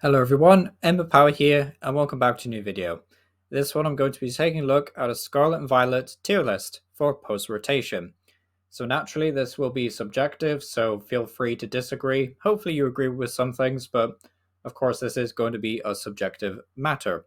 Hello everyone, Ember Power here, and welcome back to a new video. This one I'm going to be taking a look at a Scarlet and Violet tier list for post-rotation. So naturally this will be subjective, so feel free to disagree. Hopefully you agree with some things, but of course this is going to be a subjective matter.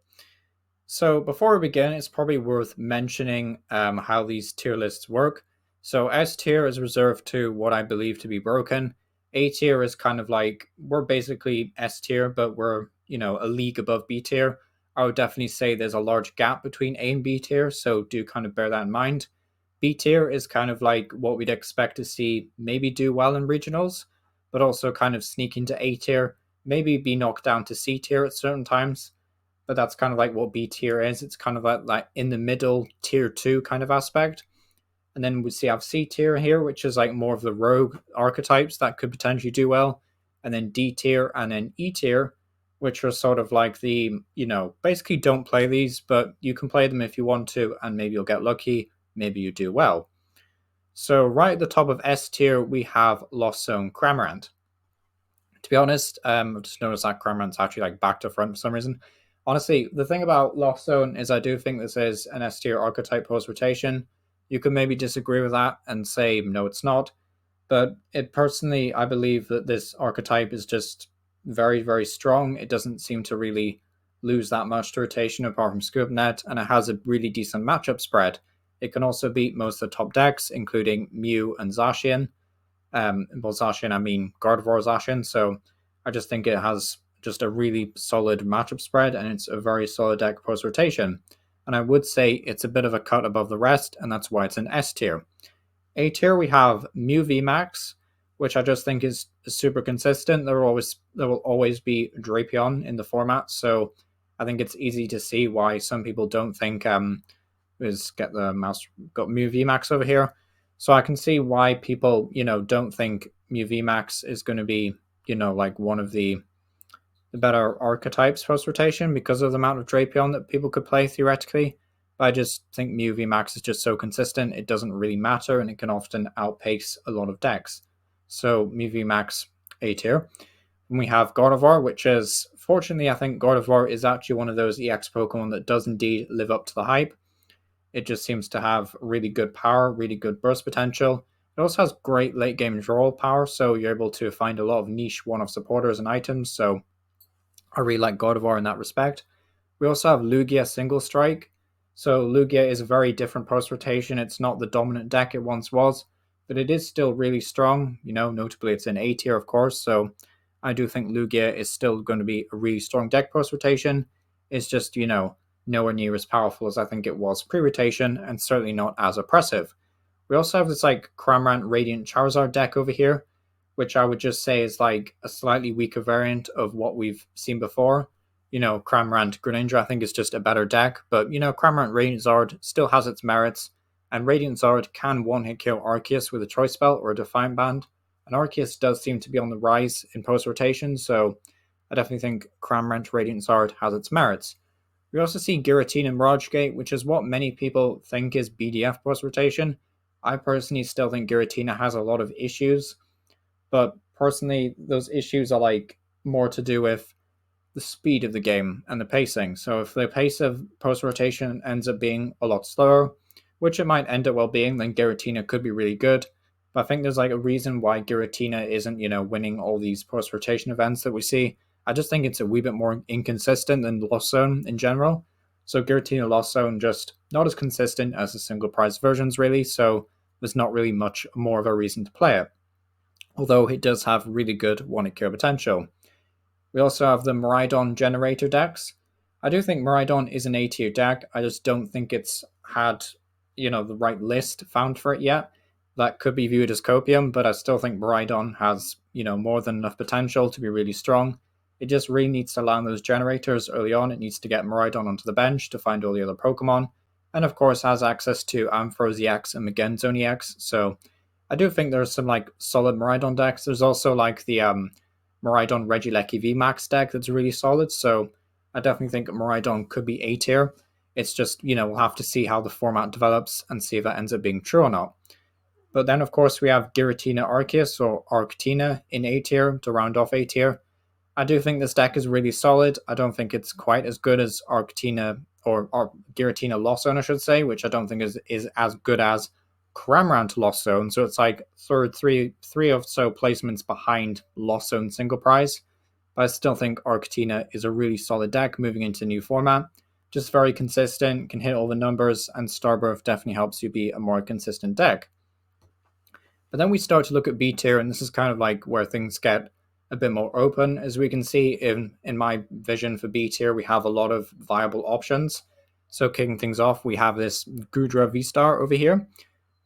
So before we begin, it's probably worth mentioning how these tier lists work. So S tier is reserved to what I believe to be broken. A tier is kind of like, we're basically S tier, but we're, a league above B tier. I would definitely say there's a large gap between A and B tier, so do kind of bear that in mind. B tier is kind of like what we'd expect to see maybe do well in regionals, but also kind of sneak into A tier, maybe be knocked down to C tier at certain times, but that's kind of like what B tier is. It's kind of like in the middle tier 2 kind of aspect. And then we see have C tier here, which is like more of the rogue archetypes that could potentially do well. And then D tier and then E tier, which are sort of like the, basically don't play these, but you can play them if you want to, and maybe you'll get lucky, maybe you do well. So right at the top of S tier, we have Lost Zone Cramorant. To be honest, I've just noticed that Cramorant's actually like back to front for some reason. Honestly, the thing about Lost Zone is I do think this is an S tier archetype post rotation. You could maybe disagree with that and say no, it's not. But it personally, I believe that this archetype is just very, very strong. It doesn't seem to really lose that much to rotation apart from ScoopNet, and it has a really decent matchup spread. It can also beat most of the top decks, including Mew and Zacian. Well, Zacian, I mean Gardevoir Zacian. So I just think it has just a really solid matchup spread, and it's a very solid deck post rotation. And I would say it's a bit of a cut above the rest, and that's why it's an S tier. A tier we have Mew VMAX, which I just think is super consistent. There will always be Drapion in the format, so I think it's easy to see why some people don't think is get the mouse got Mew VMAX over here. So I can see why people, don't think Mew VMAX is going to be, like one of the better archetypes post rotation because of the amount of Drapion that people could play theoretically. But I just think Mew VMAX is just so consistent, it doesn't really matter, and it can often outpace a lot of decks. So Mew VMAX A tier. And we have Gardevoir, which is, fortunately, I think Gardevoir is actually one of those EX Pokemon that does indeed live up to the hype. It just seems to have really good power, really good burst potential. It also has great late game draw power, so you're able to find a lot of niche one-off supporters and items, so I really like Gardevoir in that respect. We also have Lugia Single Strike. So Lugia is a very different post rotation. It's not the dominant deck it once was, but it is still really strong. Notably it's in A tier, of course. So I do think Lugia is still going to be a really strong deck post rotation. It's just, nowhere near as powerful as I think it was pre-rotation, and certainly not as oppressive. We also have this like Cramorant Radiant Charizard deck over here, which I would just say is like a slightly weaker variant of what we've seen before. Cramorant Greninja I think is just a better deck, but Cramorant Radiant Zard still has its merits, and Radiant Zard can one-hit kill Arceus with a Choice Belt or a Defiant Band, and Arceus does seem to be on the rise in post-rotation, so I definitely think Cramorant Radiant Zard has its merits. We also see Giratina Mirage Gate, which is what many people think is BDF post-rotation. I personally still think Giratina has a lot of issues, but personally, those issues are like more to do with the speed of the game and the pacing. So if the pace of post rotation ends up being a lot slower, which it might end up well being, then Giratina could be really good. But I think there's like a reason why Giratina isn't, winning all these post rotation events that we see. I just think it's a wee bit more inconsistent than Lost Zone in general. So Giratina Lost Zone just not as consistent as the single prize versions, really. So there's not really much more of a reason to play it, although it does have really good one-hit kill potential. We also have the Miraidon generator decks. I do think Miraidon is an A tier deck. I just don't think it's had, the right list found for it yet. That could be viewed as copium, but I still think Miraidon has, more than enough potential to be really strong. It just really needs to land those generators early on. It needs to get Miraidon onto the bench to find all the other Pokemon. And of course has access to Ampharos EX and Magenzone EX. So I do think there's some like solid Miraidon decks. There's also like the Miraidon Regieleki VMAX deck that's really solid. So I definitely think Miraidon could be A tier. It's just, we'll have to see how the format develops and see if that ends up being true or not. But then, of course, we have Giratina Arceus or Arctina in A tier to round off A tier. I do think this deck is really solid. I don't think it's quite as good as Arctina or Giratina Lost Zone, I should say, which I don't think is as good as Cramorant Lost Zone. So it's like three or so placements behind Lost Zone single prize. But I still think Arctina is a really solid deck moving into new format. Just very consistent, can hit all the numbers, and Starbirth definitely helps you be a more consistent deck. But then we start to look at B tier, and this is kind of like where things get a bit more open. As we can see in my vision for B tier, we have a lot of viable options. So kicking things off, we have this Goodra V-Star over here.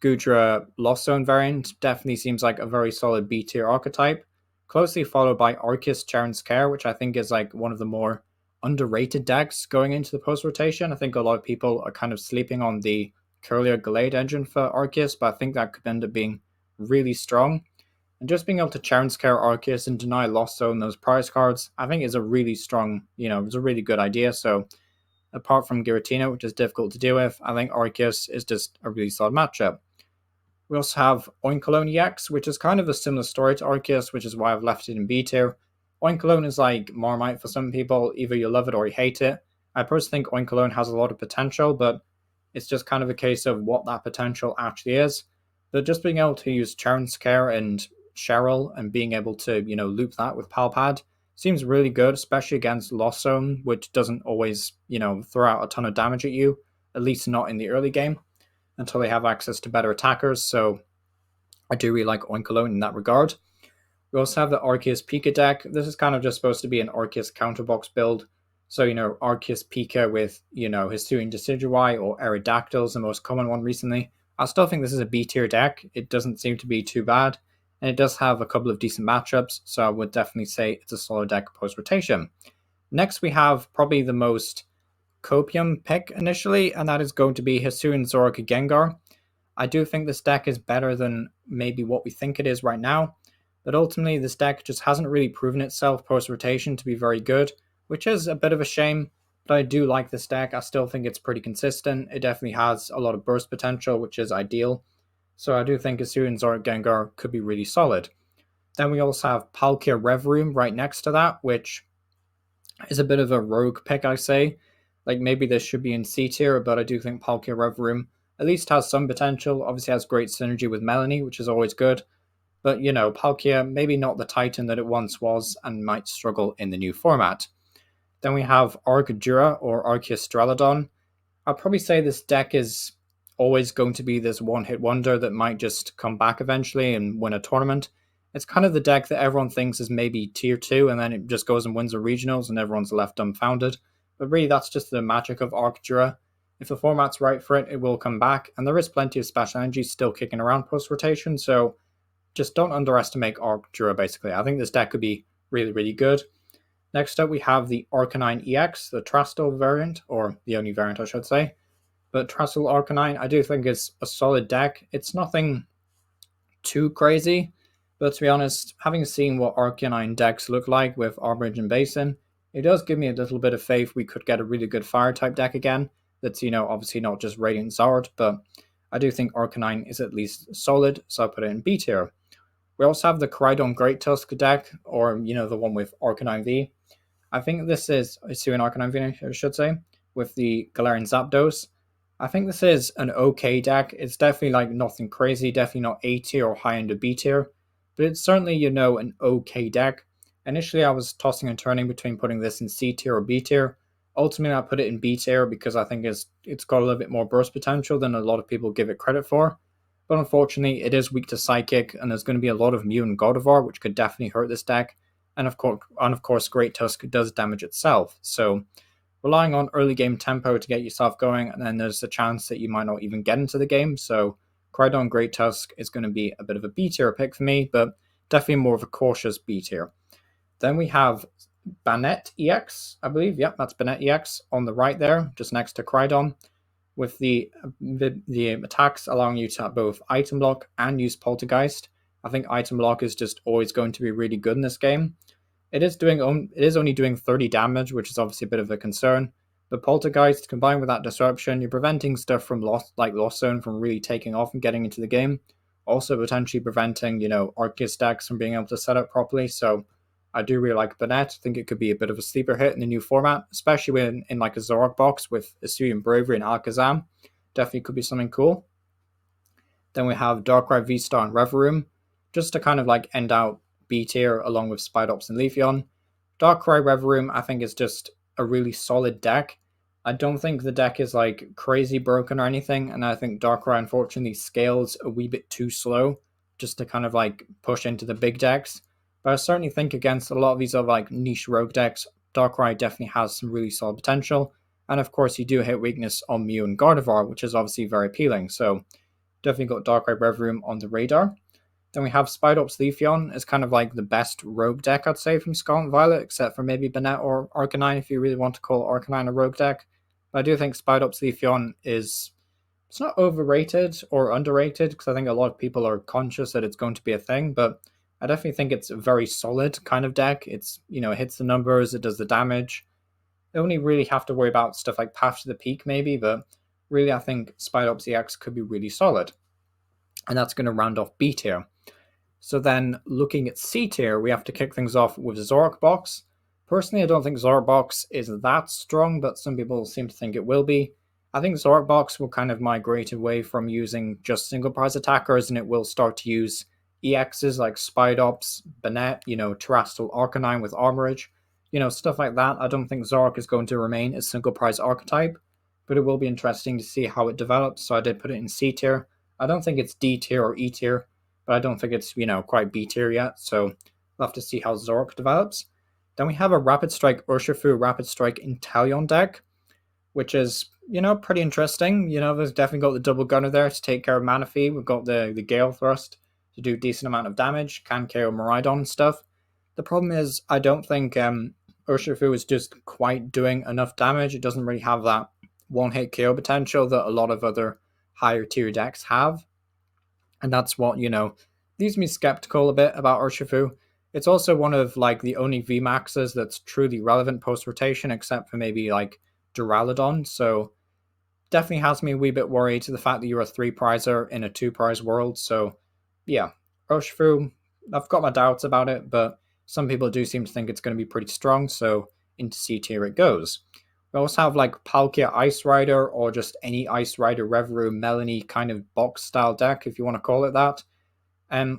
Goodra Lost Zone variant definitely seems like a very solid B tier archetype, closely followed by Arceus Charon's Care, which I think is like one of the more underrated decks going into the post rotation. I think a lot of people are kind of sleeping on the Curlier Gallade engine for Arceus, but I think that could end up being really strong. And just being able to Charon's Care Arceus and deny Lost Zone those prize cards, I think is a really strong, it's a really good idea. So apart from Giratina, which is difficult to deal with, I think Arceus is just a really solid matchup. We also have Oinkologne EX, which is kind of a similar story to Arceus, which is why I've left it in B tier. Oinkologne is like Marmite for some people. Either you love it or you hate it. I personally think Oinkologne has a lot of potential, but it's just kind of a case of what that potential actually is. But just being able to use Charon's Care and Cheryl and being able to, loop that with Palpad seems really good, especially against Lost Zone, which doesn't always, throw out a ton of damage at you, at least not in the early game, until they have access to better attackers. So I do really like Oinkologne in that regard. We also have the Arceus Pika deck. This is kind of just supposed to be an Arceus counterbox build. So, Arceus Pika with, Hisuian Decidueye or Aerodactyl is the most common one recently. I still think this is a B tier deck. It doesn't seem to be too bad. And it does have a couple of decent matchups. So I would definitely say it's a solid deck post rotation. Next, we have probably the most copium pick initially, and that is going to be Hisuian Zoroark Gengar. I do think this deck is better than maybe what we think it is right now. But ultimately, this deck just hasn't really proven itself post-rotation to be very good, which is a bit of a shame, but I do like this deck. I still think it's pretty consistent. It definitely has a lot of burst potential, which is ideal. So I do think Hisuian Zoroark Gengar could be really solid. Then we also have Palkia Revroom right next to that, which is a bit of a rogue pick, I say. Like maybe this should be in C tier, but I do think Palkia Revroom at least has some potential. Obviously has great synergy with Melanie, which is always good. But, Palkia, maybe not the Titan that it once was and might struggle in the new format. Then we have Arcadura or Arceus Streladon. I'd probably say this deck is always going to be this one-hit wonder that might just come back eventually and win a tournament. It's kind of the deck that everyone thinks is maybe tier 2, and then it just goes and wins the regionals and everyone's left dumbfounded. But really, that's just the magic of Arcadura. If the format's right for it, it will come back, and there is plenty of special energy still kicking around post-rotation, so just don't underestimate Arcadura, basically. I think this deck could be really, really good. Next up, we have the Arcanine EX, the Trastal variant, or the only variant, I should say. But Trastal Arcanine, I do think is a solid deck. It's nothing too crazy, but to be honest, having seen what Arcanine decks look like with Arbridge and Basin, it does give me a little bit of faith we could get a really good Fire-type deck again. That's, obviously not just Radiant Zard, but I do think Arcanine is at least solid, so I'll put it in B tier. We also have the Koraidon Great Tusk deck, or, the one with Arcanine V. I think this is Hisuian Arcanine V, I should say, with the Galarian Zapdos. I think this is an okay deck. It's definitely like nothing crazy, definitely not A tier or high end of B tier, but it's certainly, an okay deck. Initially, I was tossing and turning between putting this in C tier or B tier. Ultimately, I put it in B tier because I think it's got a little bit more burst potential than a lot of people give it credit for. But unfortunately, it is weak to Psychic, and there's going to be a lot of Mew and Gardevoir, which could definitely hurt this deck. And of course, Great Tusk does damage itself. So relying on early game tempo to get yourself going, and then there's a chance that you might not even get into the game. So Koraidon Great Tusk is going to be a bit of a B tier pick for me, but definitely more of a cautious B tier. Then we have Banette EX, I believe. Yep, that's Banette EX on the right there, just next to Koraidon, with the attacks allowing you to have both Item Block and use Poltergeist. I think Item Block is just always going to be really good in this game. It is only doing 30 damage, which is obviously a bit of a concern. But Poltergeist, combined with that Disruption, you're preventing stuff from Lost Zone from really taking off and getting into the game. Also potentially preventing, Arceus decks from being able to set up properly. So I do really like Burnett. I think it could be a bit of a sleeper hit in the new format, especially when in like a Zork box with Assyrian Bravery and Alakazam. Definitely could be something cool. Then we have Darkrai V-Star and Reverum, just to kind of like end out B tier along with Spidops and Leafeon. Darkrai Reverum, I think, is just a really solid deck. I don't think the deck is like crazy broken or anything, and I think Darkrai unfortunately scales a wee bit too slow just to kind of like push into the big decks. But I certainly think against a lot of these other like niche rogue decks, Darkrai definitely has some really solid potential. And of course, you do hit weakness on Mew and Gardevoir, which is obviously very appealing. So definitely got Darkrai Reverum on the radar. Then we have Spidops Leafeon as kind of like the best rogue deck, I'd say, from Scarlet and Violet, except for maybe Bennett or Arcanine if you really want to call Arcanine a rogue deck. But I do think Spidops Leafeon is, it's not overrated or underrated, because I think a lot of people are conscious that it's going to be a thing, but I definitely think it's a very solid kind of deck. It's, it hits the numbers, it does the damage. They only really have to worry about stuff like Path to the Peak maybe, but really I think Spidops EX could be really solid. And that's going to round off B tier. So then looking at C tier, we have to kick things off with Zoroark Box. Personally, I don't think Zoroark Box is that strong, but some people seem to think it will be. I think Zoroark Box will kind of migrate away from using just single prize attackers, and it will start to use EXs like Spidops, Bennett, Terrestrial Arcanine with Armorage, stuff like that. I don't think Zoroark is going to remain a single prize archetype, but it will be interesting to see how it develops, so I did put it in C tier. I don't think it's D tier or E tier, but I don't think it's, quite B tier yet, so we'll have to see how Zoroark develops. Then we have a Rapid Strike Urshifu Rapid Strike Inteleon deck, which is, pretty interesting. There's definitely got the double gunner there to take care of Manaphy. We've got the Gale Thrust to do a decent amount of damage, can KO Miraidon and stuff. The problem is, I don't think Urshifu is just quite doing enough damage. It doesn't really have that one-hit KO potential that a lot of other higher tier decks have. And that's what, leaves me skeptical a bit about Urshifu. It's also one of like the only VMAXs that's truly relevant post-rotation, except for maybe like Duraludon. So definitely has me a wee bit worried to the fact that you're a 3-prizer in a 2-prize world. So yeah, Urshifu, I've got my doubts about it, but some people do seem to think it's going to be pretty strong. So into C tier it goes. We also have like Palkia Ice Rider, or just any Ice Rider Reveru Melanie kind of box style deck, if you want to call it that.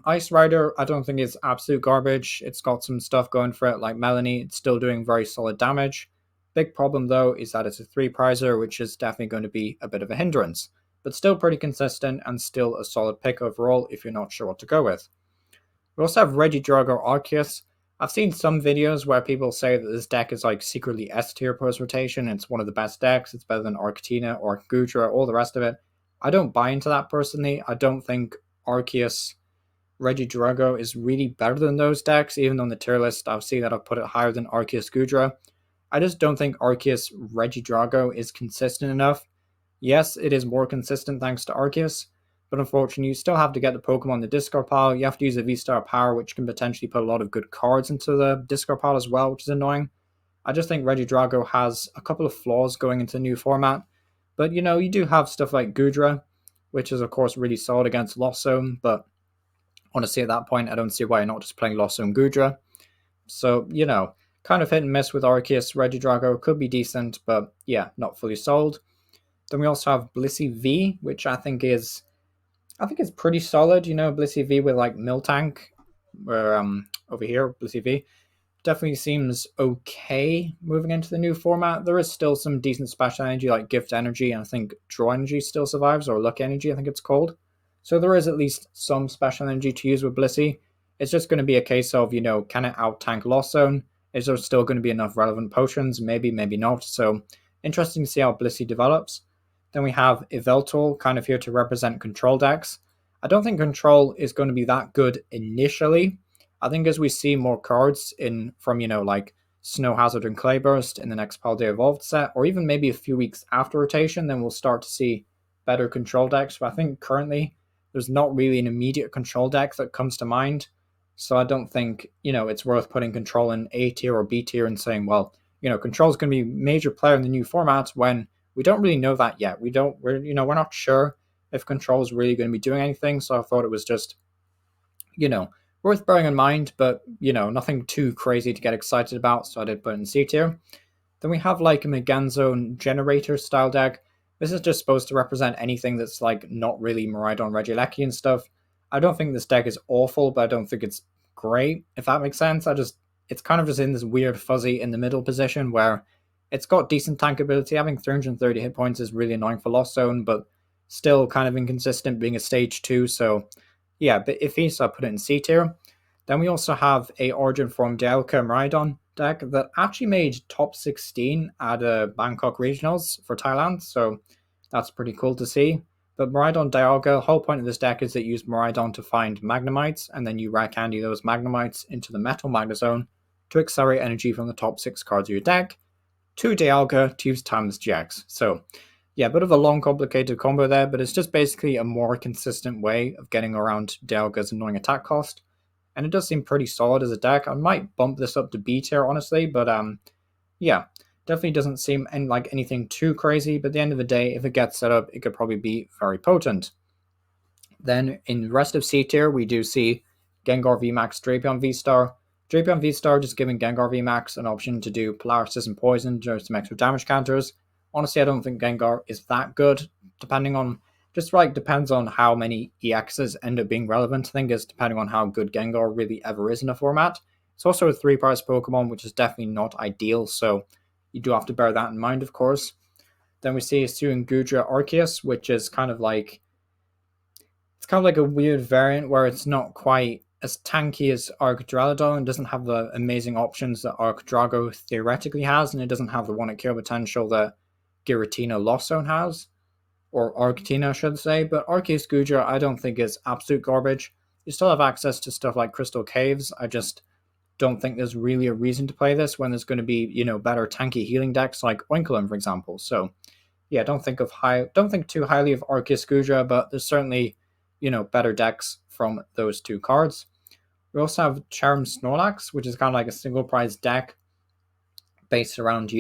Ice Rider, I don't think is absolute garbage. It's got some stuff going for it, like Melanie. It's still doing very solid damage. Big problem though is that it's a 3-prizer, which is definitely going to be a bit of a hindrance, but still pretty consistent and still a solid pick overall if you're not sure what to go with. We also have Regidrago Arceus. I've seen some videos where people say that this deck is like secretly S tier post rotation. It's one of the best decks. It's better than Arctina or Gudra, all the rest of it. I don't buy into that personally. I don't think Arceus Regidrago is really better than those decks, even on the tier list. I'll see that I'll put it higher than Arceus Gudra. I just don't think Arceus Regidrago is consistent enough. Yes, it is more consistent thanks to Arceus, but unfortunately you still have to get the Pokemon in the discard pile. You have to use a V-Star power, which can potentially put a lot of good cards into the discard pile as well, which is annoying. I just think Regidrago has a couple of flaws going into the new format, but you do have stuff like Gudra, which is of course really solid against Lost Zone, but honestly at that point I don't see why you're not just playing Lost Zone Gudra. So, kind of hit and miss with Arceus. Regidrago could be decent, but yeah, not fully sold. Then we also have Blissey V, which I think is pretty solid. Blissey V with like Miltank, where over here, Blissey V definitely seems okay moving into the new format. There is still some decent special energy like Gift Energy, and I think Draw Energy still survives, or Luck Energy, I think it's called. So there is at least some special energy to use with Blissey. It's just going to be a case of, can it out-tank Lost Zone? Is there still going to be enough relevant potions? Maybe, maybe not. So interesting to see how Blissey develops. Then we have Yveltal kind of here to represent control decks. I don't think control is going to be that good initially. I think as we see more cards from like Snow Hazard and Clayburst in the next Paldea Evolved set, or even maybe a few weeks after rotation, then we'll start to see better control decks. But I think currently there's not really an immediate control deck that comes to mind. So I don't think, it's worth putting control in A tier or B tier and saying, well, control is going to be a major player in the new format, when we don't really know that yet. We're not sure if control is really going to be doing anything. So I thought it was just, Worth bearing in mind, but nothing too crazy to get excited about, so I did put it in C tier. Then we have like a Meganzone generator style deck. This is just supposed to represent anything that's like not really Miraidon Regieleki and stuff. I don't think this deck is awful, but I don't think it's great, if that makes sense. It's kind of just in this weird fuzzy in the middle position where it's got decent tank ability. Having 330 hit points is really annoying for Lost Zone, but still kind of inconsistent being a stage 2, so yeah, a bit iffy, so I put it in C tier. Then we also have a Origin from Dialga Miraidon deck that actually made top 16 at Bangkok Regionals for Thailand, so that's pretty cool to see. But Miraidon Dialga, the whole point of this deck is that you use Miraidon to find Magnemites, and then you rare candy those Magnemites into the Metal Magnezone to accelerate energy from the top 6 cards of your deck to Dialga to use Timeless GX. So yeah, a bit of a long, complicated combo there, but it's just basically a more consistent way of getting around Dialga's annoying attack cost. And it does seem pretty solid as a deck. I might bump this up to B tier, honestly, but yeah, definitely doesn't seem like anything too crazy. But at the end of the day, if it gets set up, it could probably be very potent. Then in the rest of C tier, we do see Gengar VMAX, Drapion V-Star. Drapion V-Star just giving Gengar VMAX an option to do Paralysis and Poison, just some extra damage counters. Honestly, I don't think Gengar is that good, depending on depends on how many EXs end up being relevant. I think it's depending on how good Gengar really ever is in a format. It's also a 3-price Pokemon, which is definitely not ideal, so you do have to bear that in mind, of course. Then we see Suingudra Arceus, which is kind of like a weird variant where it's not quite as tanky as Arcturalidon and doesn't have the amazing options that Arcdrago theoretically has, and it doesn't have the 1-hit potential that Giratina Lost Zone has, or Arctina, I should say. But Arceus Gudra, I don't think is absolute garbage. You still have access to stuff like Crystal Caves. I just don't think there's really a reason to play this when there's going to be, better tanky healing decks like Oinkologne, for example. So yeah, don't think too highly of Arceus Gudra, but there's certainly, better decks from those two cards. We also have Charm Snorlax, which is kind of like a single prize deck based around,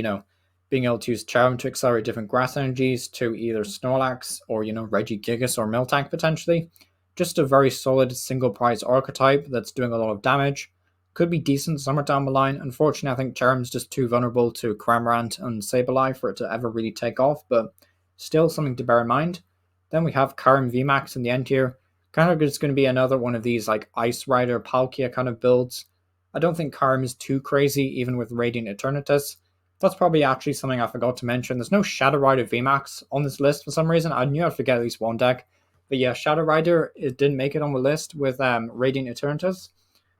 being able to use Charm to accelerate different grass energies to either Snorlax or, Regigigas or Miltank potentially. Just a very solid single prize archetype that's doing a lot of damage. Could be decent somewhere down the line. Unfortunately, I think Charm's just too vulnerable to Cramorant and Sableye for it to ever really take off, but still something to bear in mind. Then we have Karim VMAX in the end here. Kind of just going to be another one of these like Ice Rider, Palkia kind of builds. I don't think Karim is too crazy, even with Radiant Eternatus. That's probably actually something I forgot to mention. There's no Shadow Rider VMAX on this list for some reason. I knew I'd forget at least one deck. But yeah, Shadow Rider, it didn't make it on the list with Radiant Eternatus.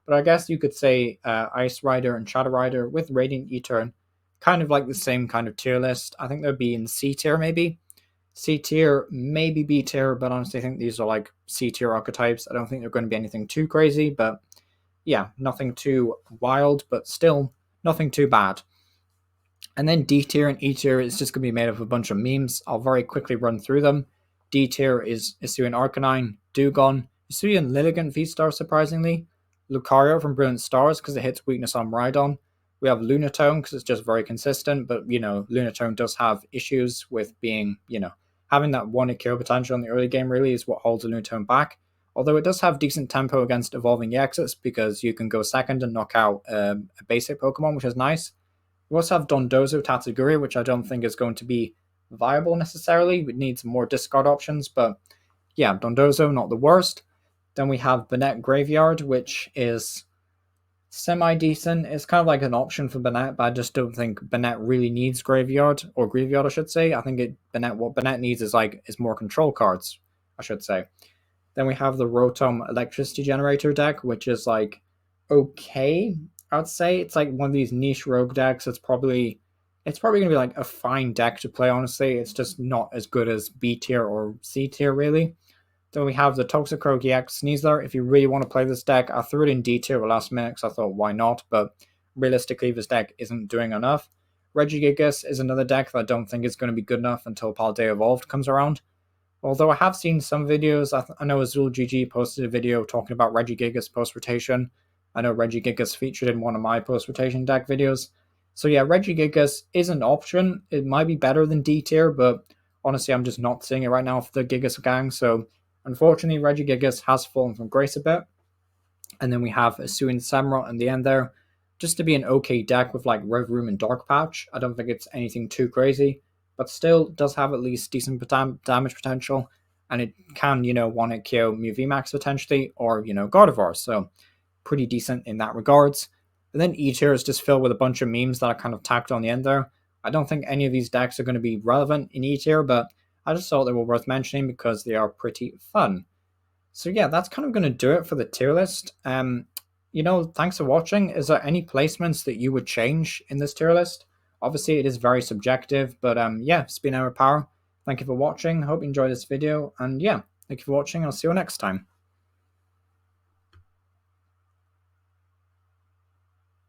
But I guess you could say Ice Rider and Shadow Rider with Radiant Etern, kind of like the same kind of tier list. I think they'd be in C tier maybe. C tier, maybe B tier, but honestly I think these are like C tier archetypes. I don't think they're going to be anything too crazy, but yeah, nothing too wild, but still nothing too bad. And then D tier and E tier is just going to be made up of a bunch of memes. I'll very quickly run through them. D tier is Hisuian Arcanine, Dewgong, Hisuian Lilligant V-Star surprisingly, Lucario from Brilliant Stars because it hits weakness on Miraidon. We have Lunatone because it's just very consistent, but Lunatone does have issues with being, having that 1-hit kill potential in the early game really is what holds Lunatone back. Although it does have decent tempo against evolving EXs because you can go second and knock out a basic Pokemon, which is nice. We also have Dondozo Tatsuguri, which I don't think is going to be viable necessarily. It needs more discard options, but yeah, Dondozo, not the worst. Then we have Banette Graveyard, which is semi-decent. It's kind of like an option for Banette, but I just don't think Banette really needs Graveyard, or Graveyard I should say. I think what Banette needs is more control cards, I should say. Then we have the Rotom Electricity Generator deck, which is like okay, I would say. It's like one of these niche rogue decks. It's probably going to be like a fine deck to play, honestly. It's just not as good as B tier or C tier, really. Then we have the Toxicroak EX Sneasler. If you really want to play this deck, I threw it in D tier last minute because I thought, why not? But realistically, this deck isn't doing enough. Regigigas is another deck that I don't think is going to be good enough until Paldea Evolved comes around. Although I have seen some videos, I know Azul GG posted a video talking about Regigigas post-rotation. I know Regigigas featured in one of my post-rotation deck videos. So yeah, Regigigas is an option. It might be better than D tier, but honestly, I'm just not seeing it right now for the Gigas gang. So unfortunately, Regigigas has fallen from grace a bit. And then we have a Suin Samurott in the end there, just to be an okay deck with like Red Room and Dark Patch. I don't think it's anything too crazy, but still does have at least decent damage potential, and it can, one hit KO Mew VMAX potentially, or, Gardevoir, so pretty decent in that regards. And then E tier is just filled with a bunch of memes that are kind of tacked on the end there. I don't think any of these decks are going to be relevant in E tier, but I just thought they were worth mentioning because they are pretty fun. So yeah, that's kind of going to do it for the tier list. Thanks for watching. Is there any placements that you would change in this tier list? Obviously, it is very subjective, but yeah, it's been our power. Thank you for watching. Hope you enjoyed this video, and yeah, thank you for watching. I'll see you next time.